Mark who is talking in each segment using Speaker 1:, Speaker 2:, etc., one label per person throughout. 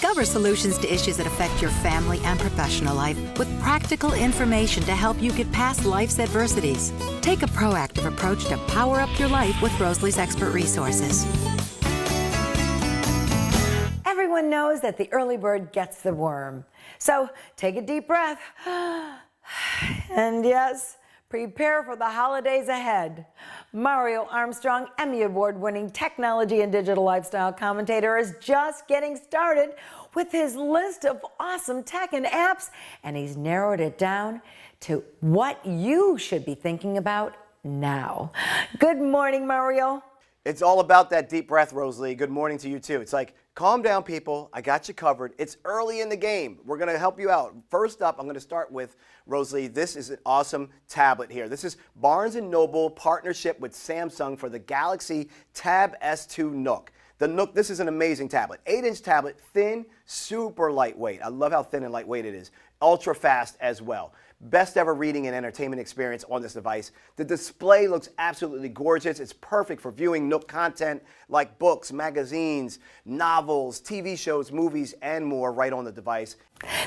Speaker 1: Discover solutions to issues that affect your family and professional life with practical information to help you get past life's adversities. Take a proactive approach to power up your life with Rosalie's expert resources.
Speaker 2: Everyone knows that the early bird gets the worm. So take a deep breath. And yes, prepare for the holidays ahead. Mario Armstrong, Emmy Award-winning technology and digital lifestyle commentator, is just getting started with his list of awesome tech and apps, and he's narrowed it down to what you should be thinking about now. Good morning, Mario.
Speaker 3: It's all about that deep breath, Rosalie. Good morning to you, too. It's like, calm down, people. I got you covered. It's early in the game. We're going to help you out. First up, I'm going to start with, Rosalie, this is an awesome tablet here. This is Barnes & Noble partnership with Samsung for the Galaxy Tab S2 Nook. The Nook, this is an amazing tablet. 8-inch tablet, thin, super lightweight. I love how thin and lightweight it is. Ultra fast as well. Best ever reading and entertainment experience on this device. The display looks absolutely gorgeous. It's perfect for viewing Nook content like books, magazines, novels, TV shows, movies, and more right on the device.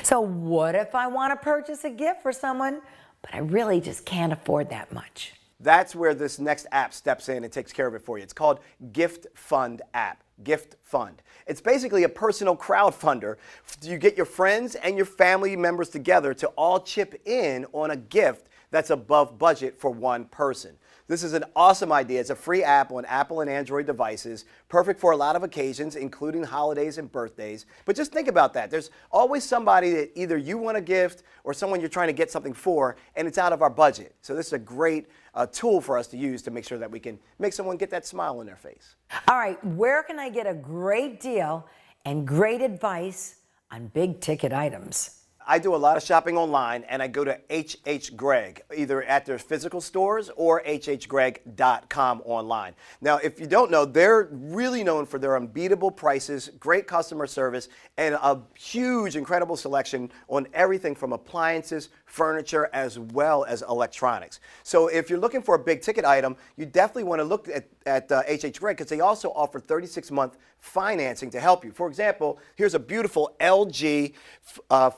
Speaker 2: So what if I want to purchase a gift for someone, but I really just can't afford that much?
Speaker 3: That's where this next app steps in and takes care of it for you. It's called Gift Fund app. Gift Fund. It's basically a personal crowdfunder. You get your friends and your family members together to all chip in on a gift that's above budget for one person. This is an awesome idea. It's a free app on Apple and Android devices, perfect for a lot of occasions, including holidays and birthdays. But just think about that. There's always somebody that either you want a gift or someone you're trying to get something for, and it's out of our budget. So this is a great tool for us to use to make sure that we can make someone get that smile on their face.
Speaker 2: All right, where can I get a great deal and great advice on big ticket items?
Speaker 3: I do a lot of shopping online, and I go to HH Gregg, either at their physical stores or hhgregg.com online. Now, if you don't know, they're really known for their unbeatable prices, great customer service, and a huge, incredible selection on everything from appliances, furniture, as well as electronics. So if you're looking for a big ticket item, you definitely want to look at HH Gregg, because they also offer 36-month financing to help you. For example, here's a beautiful LG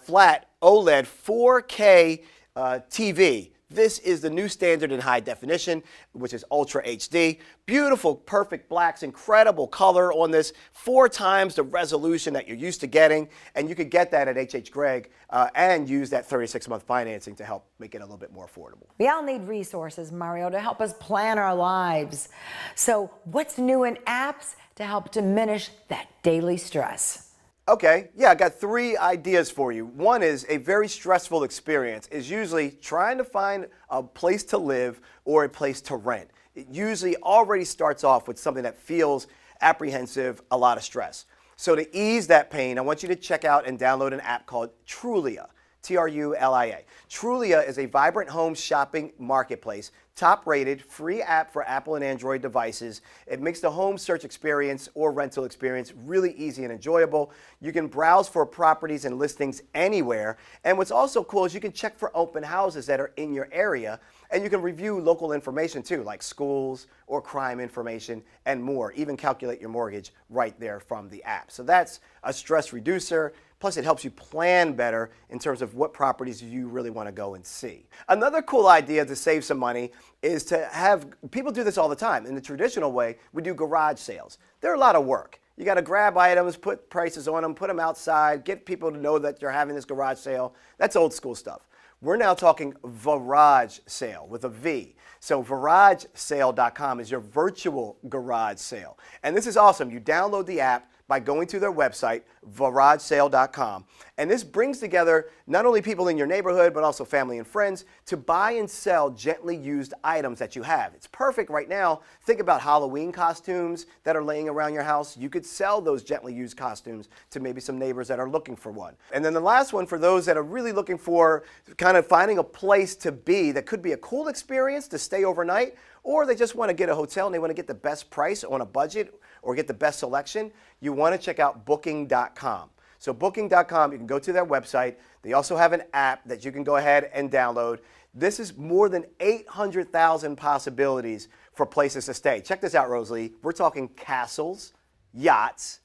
Speaker 3: flat OLED 4K TV. This is the new standard in high definition, which is Ultra HD. Beautiful, perfect blacks, incredible color on this, 4 times the resolution that you're used to getting. And you could get that at HH Gregg and use that 36-month financing to help make it a little bit more affordable.
Speaker 2: We all need resources, Mario, to help us plan our lives. So what's new in apps to help diminish that daily stress?
Speaker 3: Okay, yeah, I got 3 ideas for you. One is a very stressful experience is usually trying to find a place to live or a place to rent. It usually already starts off with something that feels apprehensive, a lot of stress. So to ease that pain, I want you to check out and download an app called Trulia. Trulia. Trulia is a vibrant home shopping marketplace, top-rated, free app for Apple and Android devices. It makes the home search experience or rental experience really easy and enjoyable. You can browse for properties and listings anywhere. And what's also cool is you can check for open houses that are in your area, and you can review local information too, like schools or crime information and more. Even calculate your mortgage right there from the app. So that's a stress reducer. Plus, it helps you plan better in terms of what properties you really want to go and see. Another cool idea to save some money is to have, people do this all the time. In the traditional way, we do garage sales. They're a lot of work. You got to grab items, put prices on them, put them outside, get people to know that you're having this garage sale. That's old school stuff. We're now talking Virage Sale with a V. So VirageSale.com is your virtual garage sale. And this is awesome. You download the app by going to their website, VirageSale.com. And this brings together not only people in your neighborhood, but also family and friends to buy and sell gently used items that you have. It's perfect right now. Think about Halloween costumes that are laying around your house. You could sell those gently used costumes to maybe some neighbors that are looking for one. And then the last one for those that are really looking for kind of finding a place to be that could be a cool experience to stay overnight, or they just want to get a hotel and they want to get the best price on a budget or get the best selection, you want to check out Booking.com. So Booking.com, you can go to their website. They also have an app that you can go ahead and download. This is more than 800,000 possibilities for places to stay. Check this out, Rosalie. We're talking castles, yachts,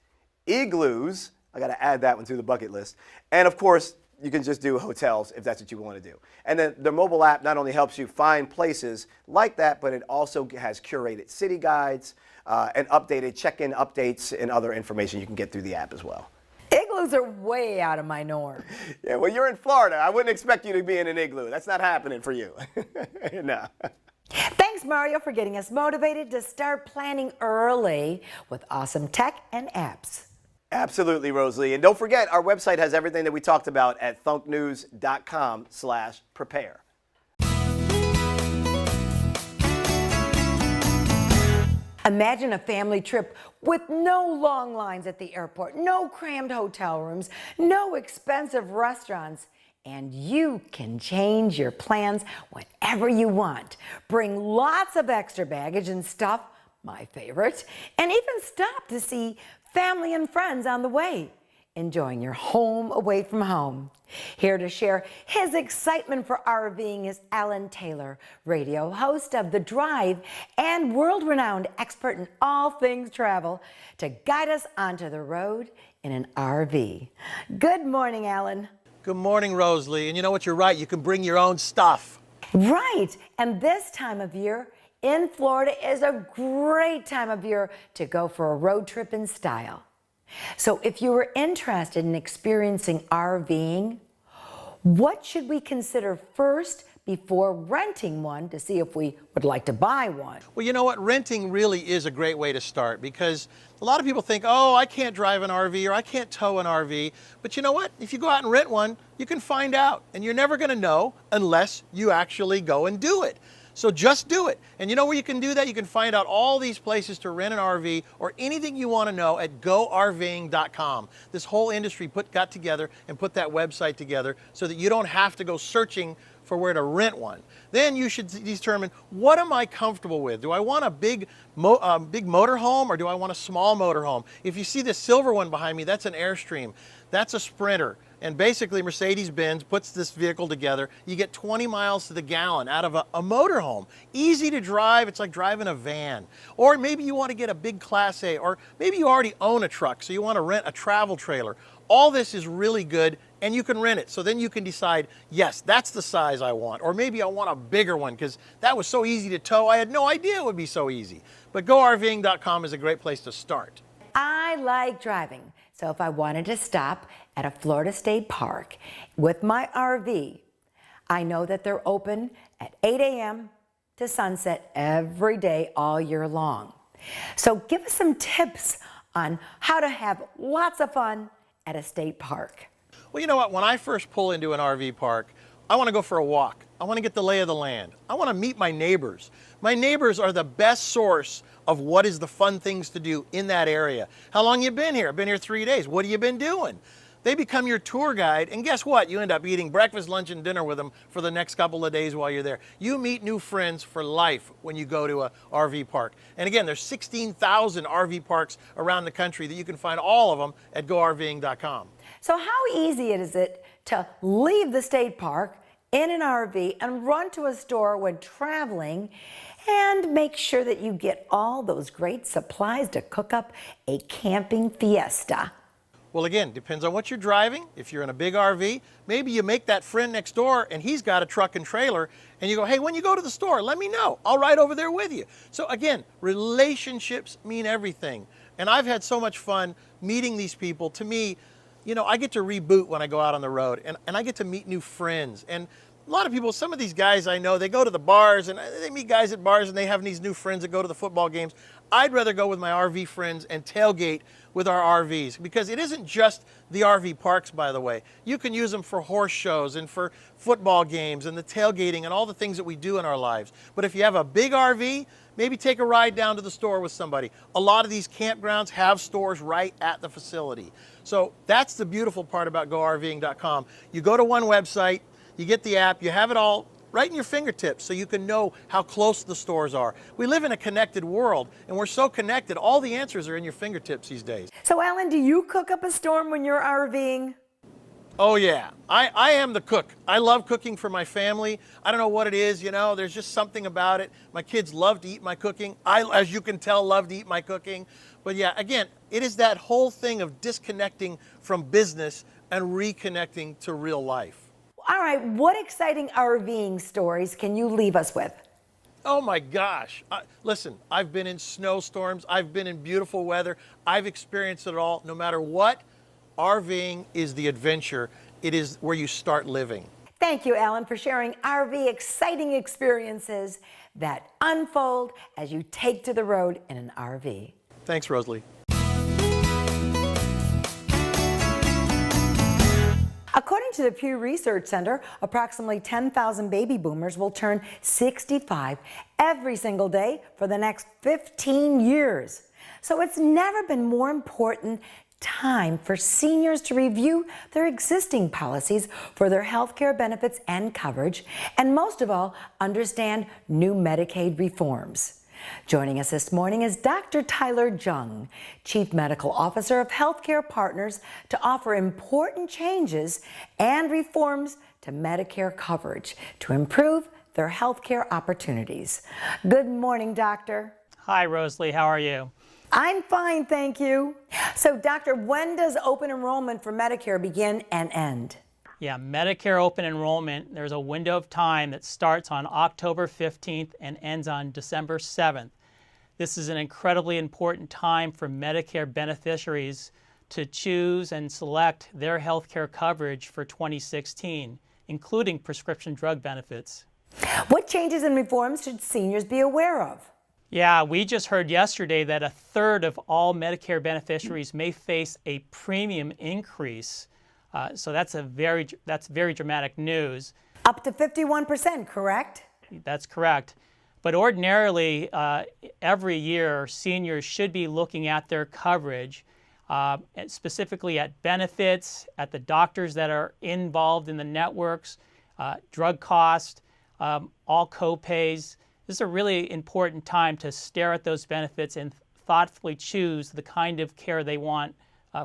Speaker 3: igloos, I got to add that one to the bucket list. And of course, you can just do hotels if that's what you want to do. And then the mobile app not only helps you find places like that, but it also has curated city guides and updated check-in updates and other information you can get through the app as well.
Speaker 2: Igloos are way out of my norm.
Speaker 3: Yeah, well, you're in Florida. I wouldn't expect you to be in an igloo. That's not happening for you. No.
Speaker 2: Thanks, Mario, for getting us motivated to start planning early with awesome tech and apps.
Speaker 3: Absolutely, Rosalie. And don't forget, our website has everything that we talked about at thunknews.com/prepare.
Speaker 2: Imagine a family trip with no long lines at the airport, no crammed hotel rooms, no expensive restaurants, and you can change your plans whenever you want. Bring lots of extra baggage and stuff, my favorite, and even stop to see family and friends on the way, enjoying your home away from home. Here to share his excitement for RVing is Alan Taylor, radio host of The Drive and world-renowned expert in all things travel, to guide us onto the road in an RV. Good morning, Alan.
Speaker 4: Good morning, Rosalie. And you know what? You're right. You can bring your own stuff.
Speaker 2: Right. And this time of year in Florida is a great time of year to go for a road trip in style. So if you were interested in experiencing RVing, what should we consider first before renting one to see if we would like to buy one?
Speaker 4: Well, you know what? Renting really is a great way to start, because a lot of people think, oh, I can't drive an RV or I can't tow an RV. But you know what? If you go out and rent one, you can find out, and you're never going to know unless you actually go and do it. So just do it. And you know where you can do that? You can find out all these places to rent an RV or anything you want to know at GoRVing.com. This whole industry got together and put that website together so that you don't have to go searching for where to rent one. Then you should determine, what am I comfortable with? Do I want a big motorhome, or do I want a small motorhome? If you see this silver one behind me, that's an Airstream. That's a Sprinter. And basically Mercedes-Benz puts this vehicle together. You get 20 miles to the gallon out of a motorhome. Easy to drive. It's like driving a van. Or maybe you want to get a big Class A, or maybe you already own a truck, so you want to rent a travel trailer. All this is really good, and you can rent it. So then you can decide, yes, that's the size I want. Or maybe I want a bigger one because that was so easy to tow. I had no idea it would be so easy. But GoRVing.com is a great place to start.
Speaker 2: I like driving, so if I wanted to stop at a Florida State Park with my RV, I know that they're open at 8 a.m. to sunset every day all year long. So give us some tips on how to have lots of fun at a state park.
Speaker 4: Well, you know what? When I first pull into an RV park, I want to go for a walk. I want to get the lay of the land. I want to meet my neighbors. My neighbors are the best source of what is the fun things to do in that area. How long you been here? I've been here 3 days. What have you been doing? They become your tour guide, and guess what? You end up eating breakfast, lunch, and dinner with them for the next couple of days while you're there. You meet new friends for life when you go to a RV park. And again, there's 16,000 RV parks around the country that you can find all of them at GoRVing.com.
Speaker 2: So how easy is it to leave the state park in an RV and run to a store when traveling and make sure that you get all those great supplies to cook up a camping fiesta?
Speaker 4: Well, again, depends on what you're driving. If you're in a big RV, maybe you make that friend next door and he's got a truck and trailer, and you go, hey, when you go to the store, let me know. I'll ride over there with you. So again, relationships mean everything. And I've had so much fun meeting these people. To me, you know, I get to reboot when I go out on the road, and I get to meet new friends. And a lot of people, some of these guys I know, they go to the bars and they meet guys at bars and they have these new friends that go to the football games. I'd rather go with my RV friends and tailgate with our RVs, because it isn't just the RV parks, by the way. You can use them for horse shows and for football games and the tailgating and all the things that we do in our lives. But if you have a big RV, maybe take a ride down to the store with somebody. A lot of these campgrounds have stores right at the facility. So that's the beautiful part about GoRVing.com. You go to one website, you get the app, you have it all right in your fingertips so you can know how close the stores are. We live in a connected world, and we're so connected, all the answers are in your fingertips these days.
Speaker 2: So Alan, do you cook up a storm when you're RVing?
Speaker 4: Oh yeah, I am the cook. I love cooking for my family. I don't know what it is, there's just something about it. My kids love to eat my cooking. I, as you can tell, love to eat my cooking. But yeah, again, it is that whole thing of disconnecting from business and reconnecting to real life.
Speaker 2: All right, what exciting RVing stories can you leave us with?
Speaker 4: Oh my gosh. Listen, I've been in snowstorms. I've been in beautiful weather. I've experienced it all. No matter what, RVing is the adventure. It is where you start living.
Speaker 2: Thank you, Alan, for sharing RV exciting experiences that unfold as you take to the road in an RV.
Speaker 4: Thanks, Rosalie.
Speaker 2: According to the Pew Research Center, approximately 10,000 baby boomers will turn 65 every single day for the next 15 years. So it's never been more important time for seniors to review their existing policies for their health care benefits and coverage, and most of all, understand new Medicaid reforms. Joining us this morning is Dr. Tyler Jung, Chief Medical Officer of Healthcare Partners, to offer important changes and reforms to Medicare coverage to improve their healthcare opportunities. Good morning, Doctor.
Speaker 5: Hi, Rosalie. How are you?
Speaker 2: I'm fine, thank you. So, Doctor, when does open enrollment for Medicare begin and end?
Speaker 5: Yeah, Medicare open enrollment, there's a window of time that starts on October 15th and ends on December 7th. This is an incredibly important time for Medicare beneficiaries to choose and select their health care coverage for 2016, including prescription drug benefits.
Speaker 2: What changes and reforms should seniors be aware of?
Speaker 5: Yeah, we just heard yesterday that a third of all Medicare beneficiaries may face a premium increase. So that's very dramatic news.
Speaker 2: Up to 51%, correct?
Speaker 5: That's correct. But ordinarily, every year, seniors should be looking at their coverage, specifically at benefits, at the doctors that are involved in the networks, drug cost, all co-pays. This is a really important time to stare at those benefits and thoughtfully choose the kind of care they want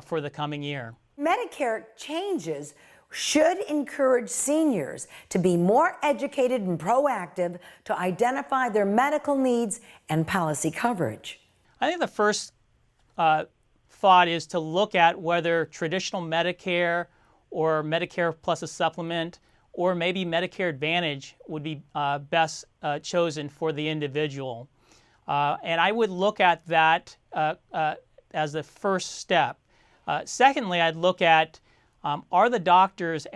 Speaker 5: for the coming year.
Speaker 2: Medicare changes should encourage seniors to be more educated and proactive to identify their medical needs and policy coverage.
Speaker 5: I think the first thought is to look at whether traditional Medicare or Medicare plus a supplement or maybe Medicare Advantage would be best chosen for the individual. And I would look at that as the first step. Secondly, I'd look at are the doctors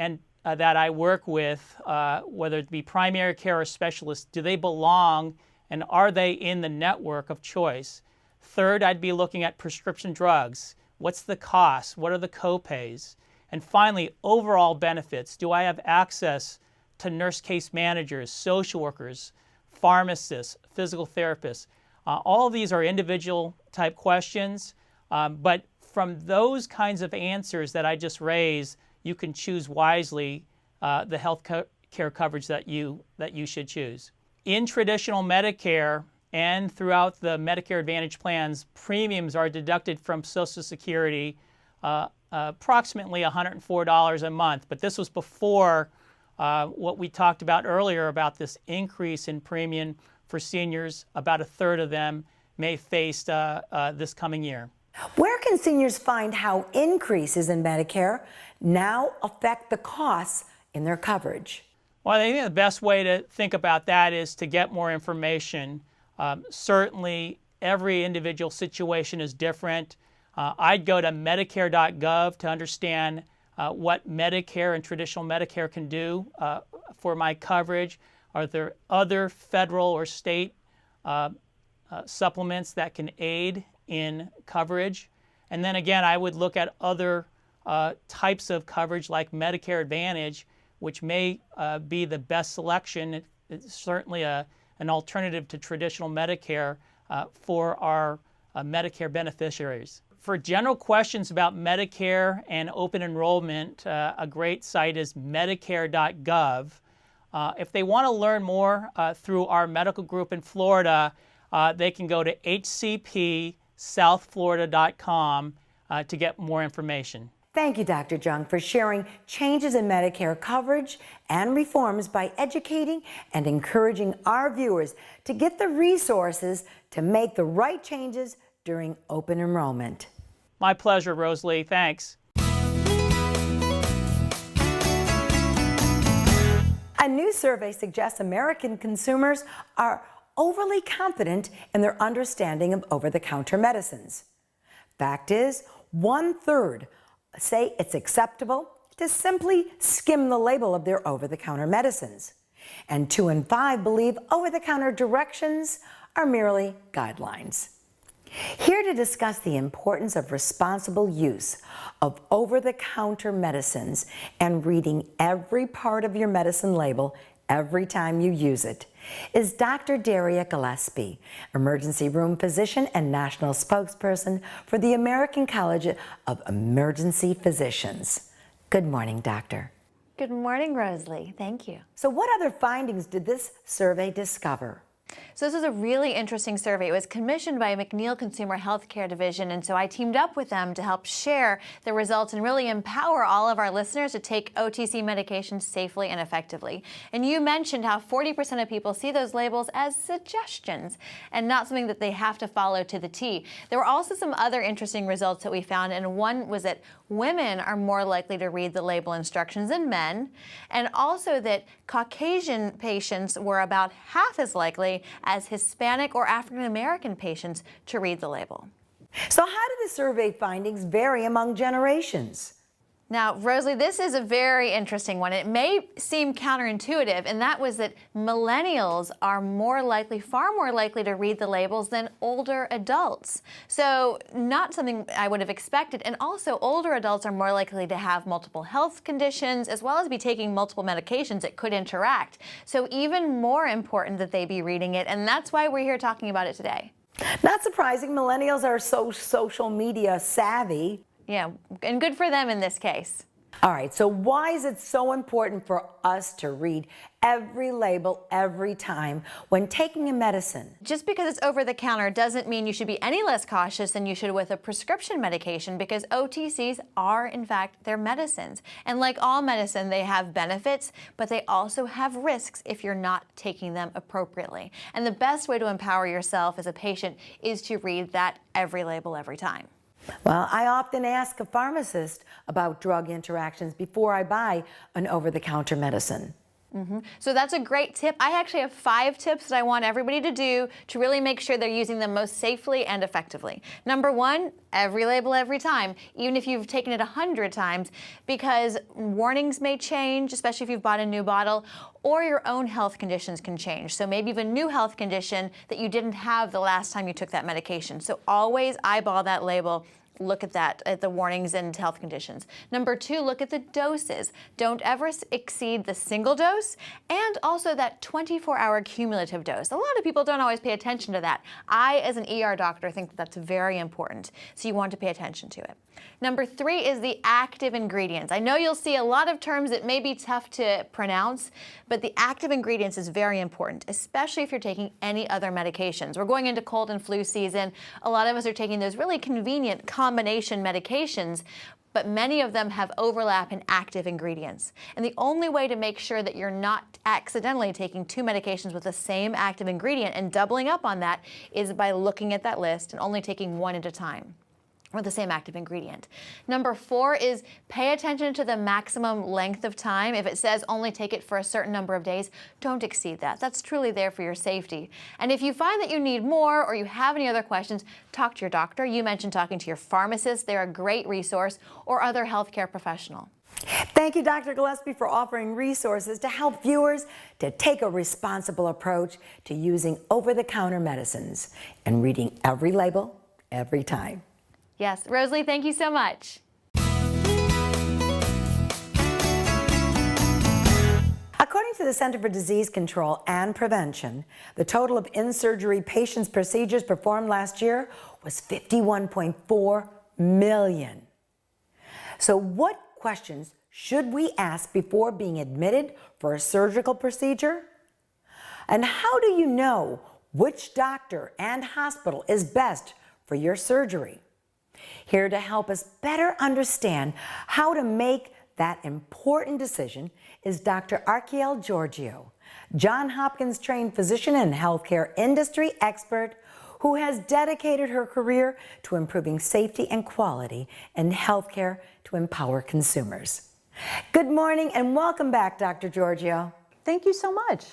Speaker 5: that I work with, whether it be primary care or specialists, do they belong and are they in the network of choice? Third, I'd be looking at prescription drugs. What's the cost? What are the co-pays? And finally, overall benefits. Do I have access to nurse case managers, social workers, pharmacists, physical therapists? All of these are individual type questions, but from those kinds of answers that I just raised, you can choose wisely the health care coverage that you should choose. In traditional Medicare and throughout the Medicare Advantage plans, premiums are deducted from Social Security approximately $104 a month. But this was before what we talked about earlier about this increase in premium for seniors. About a third of them may face this coming year.
Speaker 2: Where can seniors find how increases in Medicare now affect the costs in their coverage?
Speaker 5: Well, I think the best way to think about that is to get more information. Certainly, every individual situation is different. I'd go to Medicare.gov to understand what Medicare and traditional Medicare can do for my coverage. Are there other federal or state supplements that can aid in coverage? And then again, I would look at other types of coverage like Medicare Advantage, which may be the best selection. It's certainly an alternative to traditional Medicare for our Medicare beneficiaries. For general questions about Medicare and open enrollment, a great site is Medicare.gov. If they want to learn more through our medical group in Florida, they can go to hcpsouthflorida.com to get more information.
Speaker 2: Thank you, Dr. Jung, for sharing changes in Medicare coverage and reforms by educating and encouraging our viewers to get the resources to make the right changes during open enrollment.
Speaker 5: My pleasure, Rosalie. Thanks.
Speaker 2: A new survey suggests American consumers are overly confident in their understanding of over-the-counter medicines. Fact is, 1/3 say it's acceptable to simply skim the label of their over-the-counter medicines. And 2 in 5 believe over-the-counter directions are merely guidelines. Here to discuss the importance of responsible use of over-the-counter medicines and reading every part of your medicine label every time you use it is Dr. Daria Gillespie, emergency room physician and national spokesperson for the American College of Emergency Physicians. Good morning, doctor.
Speaker 6: Good morning, Rosalie. Thank you.
Speaker 2: So what other findings did this survey discover?
Speaker 6: So this was a really interesting survey. It was commissioned by McNeil Consumer Healthcare Division, and so I teamed up with them to help share the results and really empower all of our listeners to take OTC medications safely and effectively. And you mentioned how 40% of people see those labels as suggestions and not something that they have to follow to the T. There were also some other interesting results that we found, and one was that women are more likely to read the label instructions than men, and also that Caucasian patients were about half as likely as Hispanic or African American patients to read the label.
Speaker 2: So how did the survey findings vary among generations?
Speaker 6: Now, Rosalie, this is a very interesting one. It may seem counterintuitive, and that was that millennials are far more likely to read the labels than older adults. So not something I would have expected. And also, older adults are more likely to have multiple health conditions, as well as be taking multiple medications that could interact. So even more important that they be reading it, and that's why we're here talking about it today.
Speaker 2: Not surprising, millennials are so social media savvy.
Speaker 6: Yeah, and good for them in this case.
Speaker 2: All right, so why is it so important for us to read every label every time when taking a medicine?
Speaker 6: Just because it's over the counter doesn't mean you should be any less cautious than you should with a prescription medication, because OTCs are, in fact, their medicines. And like all medicine, they have benefits, but they also have risks if you're not taking them appropriately. And the best way to empower yourself as a patient is to read that every label every time.
Speaker 2: Well, I often ask a pharmacist about drug interactions before I buy an over-the-counter medicine.
Speaker 6: So that's a great tip. I actually have 5 tips that I want everybody to do to really make sure they're using them most safely and effectively. Number 1, every label every time, even if you've taken it 100 times, because warnings may change, especially if you've bought a new bottle, or your own health conditions can change. So maybe you have a new health condition that you didn't have the last time you took that medication. So always eyeball that label. Look at that, at the warnings and health conditions. Number 2, look at the doses. Don't ever exceed the single dose, and also that 24-hour cumulative dose. A lot of people don't always pay attention to that. I, as an ER doctor, think that that's very important, so you want to pay attention to it. Number 3 is the active ingredients. I know you'll see a lot of terms that may be tough to pronounce, but the active ingredients is very important, especially if you're taking any other medications. We're going into cold and flu season. A lot of us are taking those really convenient combination medications, but many of them have overlap in active ingredients. And the only way to make sure that you're not accidentally taking 2 medications with the same active ingredient and doubling up on that is by looking at that list and only taking one at a time, or the same active ingredient. Number 4 is pay attention to the maximum length of time. If it says only take it for a certain number of days, don't exceed that. That's truly there for your safety. And if you find that you need more or you have any other questions, talk to your doctor. You mentioned talking to your pharmacist. They're a great resource, or other healthcare professional.
Speaker 2: Thank you, Dr. Gillespie, for offering resources to help viewers to take a responsible approach to using over-the-counter medicines and reading every label every time.
Speaker 6: Yes, Rosalie, thank you so much.
Speaker 2: According to the Center for Disease Control and Prevention, the total of in-surgery patients' procedures performed last year was 51.4 million. So what questions should we ask before being admitted for a surgical procedure? And how do you know which doctor and hospital is best for your surgery? Here to help us better understand how to make that important decision is Dr. Archelle Georgiou, Johns Hopkins trained physician and healthcare industry expert who has dedicated her career to improving safety and quality in healthcare to empower consumers. Good morning and welcome back, Dr. Georgiou.
Speaker 7: Thank you so much.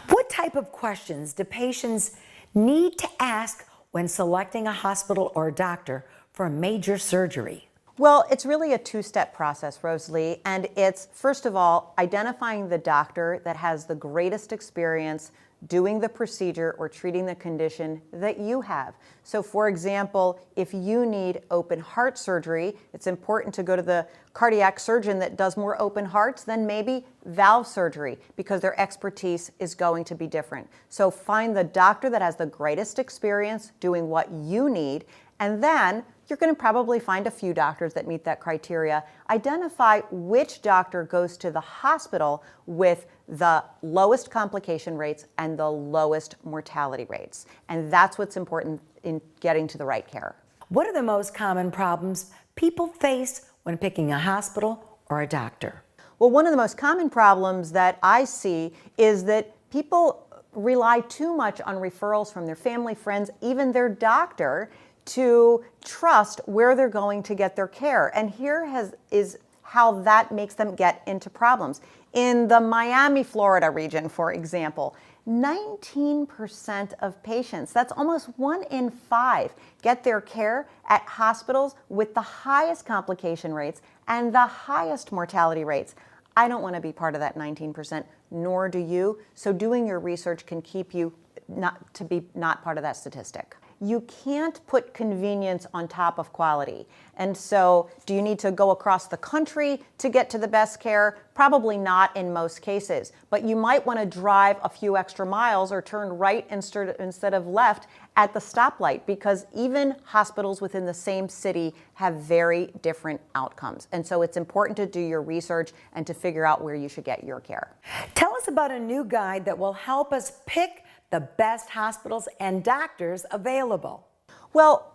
Speaker 2: What type of questions do patients need to ask when selecting a hospital or a doctor for a major surgery?
Speaker 7: Well, it's really a two-step process, Rosalie, and it's, first of all, identifying the doctor that has the greatest experience doing the procedure or treating the condition that you have. So, for example, if you need open heart surgery, it's important to go to the cardiac surgeon that does more open hearts than maybe valve surgery, because their expertise is going to be different. So find the doctor that has the greatest experience doing what you need, and then you're going to probably find a few doctors that meet that criteria. Identify which doctor goes to the hospital with the lowest complication rates and the lowest mortality rates. And that's what's important in getting to the right care.
Speaker 2: What are the most common problems people face when picking a hospital or a doctor?
Speaker 7: Well, one of the most common problems that I see is that people rely too much on referrals from their family, friends, even their doctor, to trust where they're going to get their care. And here is how that makes them get into problems. In the Miami, Florida region, for example, 19% of patients, that's almost 1 in 5, get their care at hospitals with the highest complication rates and the highest mortality rates. I don't want to be part of that 19%, nor do you. So doing your research can keep you not part of that statistic. You can't put convenience on top of quality. And so do you need to go across the country to get to the best care? Probably not in most cases, but you might want to drive a few extra miles or turn right instead of left at the stoplight, because even hospitals within the same city have very different outcomes. And so it's important to do your research and to figure out where you should get your care.
Speaker 2: Tell us about a new guide that will help us pick the best hospitals and doctors available.
Speaker 7: Well,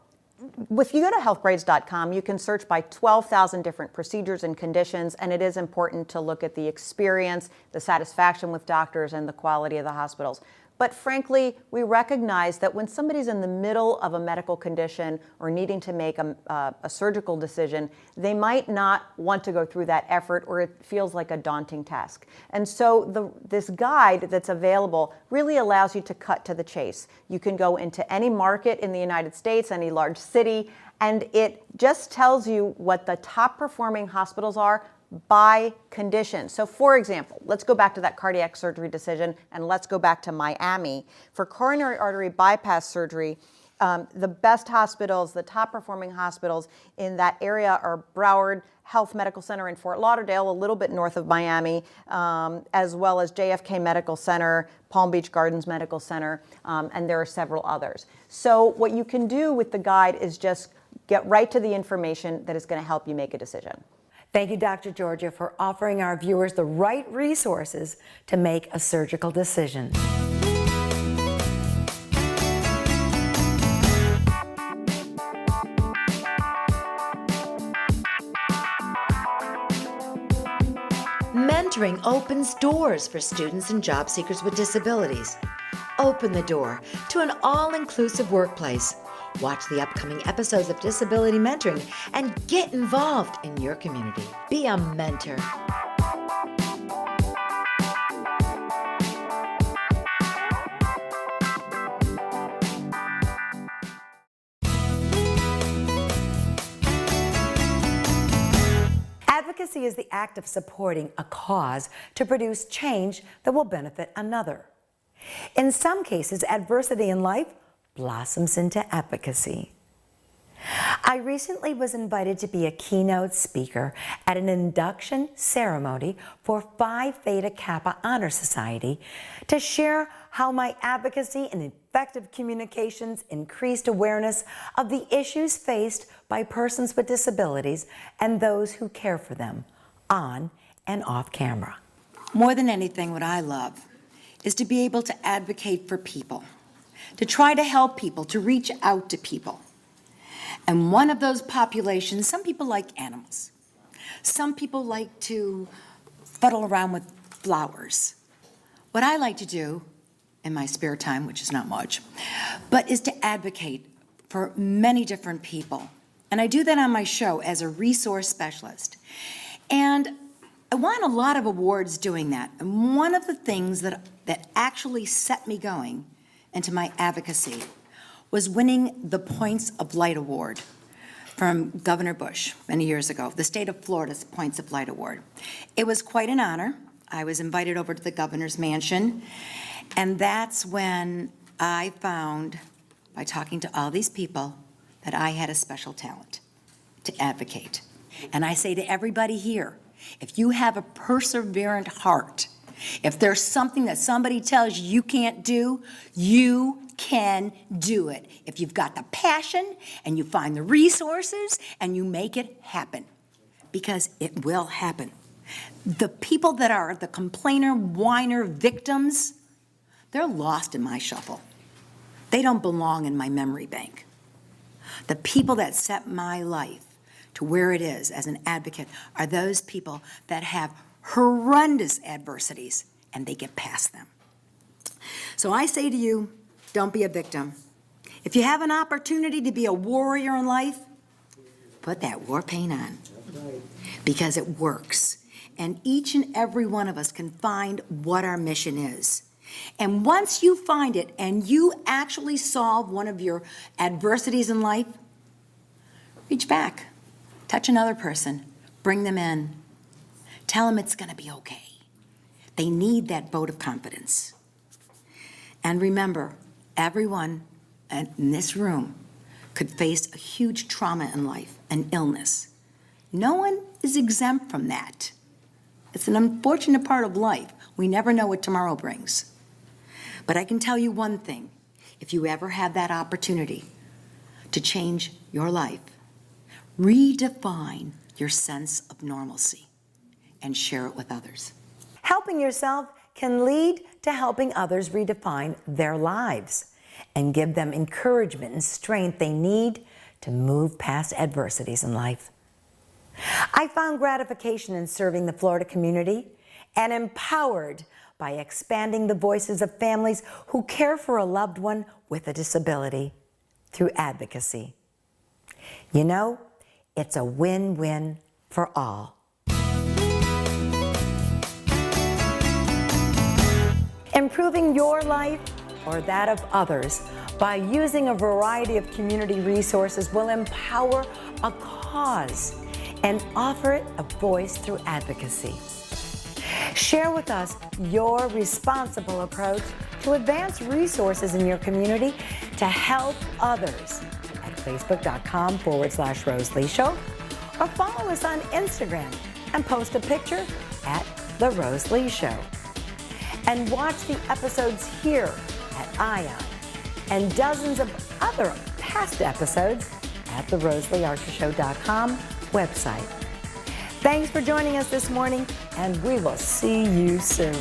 Speaker 7: if you go to healthgrades.com, you can search by 12,000 different procedures and conditions, and it is important to look at the experience, the satisfaction with doctors, and the quality of the hospitals. But frankly, we recognize that when somebody's in the middle of a medical condition or needing to make a surgical decision, they might not want to go through that effort, or it feels like a daunting task. And so this guide that's available really allows you to cut to the chase. You can go into any market in the United States, any large city, and it just tells you what the top performing hospitals are by condition. So for example, let's go back to that cardiac surgery decision, and let's go back to Miami. For coronary artery bypass surgery, the best hospitals, the top performing hospitals in that area are Broward Health Medical Center in Fort Lauderdale, a little bit north of Miami, as well as JFK Medical Center, Palm Beach Gardens Medical Center, and there are several others. So what you can do with the guide is just get right to the information that is going to help you make a decision.
Speaker 2: Thank you, Dr. Georgiou, for offering our viewers the right resources to make a surgical decision.
Speaker 8: Mentoring opens doors for students and job seekers with disabilities. Open the door to an all-inclusive workplace. Watch the upcoming episodes of Disability Mentoring and get involved in your community. Be a mentor.
Speaker 2: Advocacy is the act of supporting a cause to produce change that will benefit another. In some cases, adversity in life blossoms into advocacy. I recently was invited to be a keynote speaker at an induction ceremony for Phi Theta Kappa Honor Society to share how my advocacy and effective communications increased awareness of the issues faced by persons with disabilities and those who care for them, on and off camera.
Speaker 8: More than anything, what I love is to be able to advocate for people, to try to help people, to reach out to people.
Speaker 9: And one of those populations, some people like animals. Some people like to fuddle around with flowers. What I like to do in my spare time, which is not much, but is to advocate for many different people. And I do that on my show as a resource specialist. And I won a lot of awards doing that. And one of the things that actually set me going into my advocacy was winning the Points of Light Award from Governor Bush many years ago, the state of Florida's Points of Light Award. It was quite an honor. I was invited over to the governor's mansion, and that's when I found, by talking to all these people, that I had a special talent to advocate. And I say to everybody here, if you have a perseverant heart, if there's something that somebody tells you can't do, you can do it. If you've got the passion and you find the resources and you make it happen, because it will happen. The people that are the complainer, whiner victims, they're lost in my shuffle. They don't belong in my memory bank. The people that set my life to where it is as an advocate are those people that have horrendous adversities and they get past them. So I say to you, don't be a victim. If you have an opportunity to be a warrior in life, put that war paint on, because it works. And each and every one of us can find what our mission is. And once you find it and you actually solve one of your adversities in life, reach back, touch another person, bring them in, tell them it's going to be okay. They need that vote of confidence. And remember, everyone in this room could face a huge trauma in life, an illness. No one is exempt from that. It's an unfortunate part of life. We never know what tomorrow brings. But I can tell you one thing. If you ever have that opportunity to change your life, redefine your sense of normalcy and share it with others.
Speaker 2: Helping yourself can lead to helping others redefine their lives and give them encouragement and strength they need to move past adversities in life. I found gratification in serving the Florida community and empowered by expanding the voices of families who care for a loved one with a disability through advocacy. You know, it's a win-win for all. Improving your life or that of others by using a variety of community resources will empower a cause and offer it a voice through advocacy. Share with us your responsible approach to advance resources in your community to help others at facebook.com/Rose Lee Show, or follow us on Instagram and post a picture at The Rose Lee Show. And watch the episodes here at ION and dozens of other past episodes at the RoselyArcherShow.com website. Thanks for joining us this morning, and we will see you soon.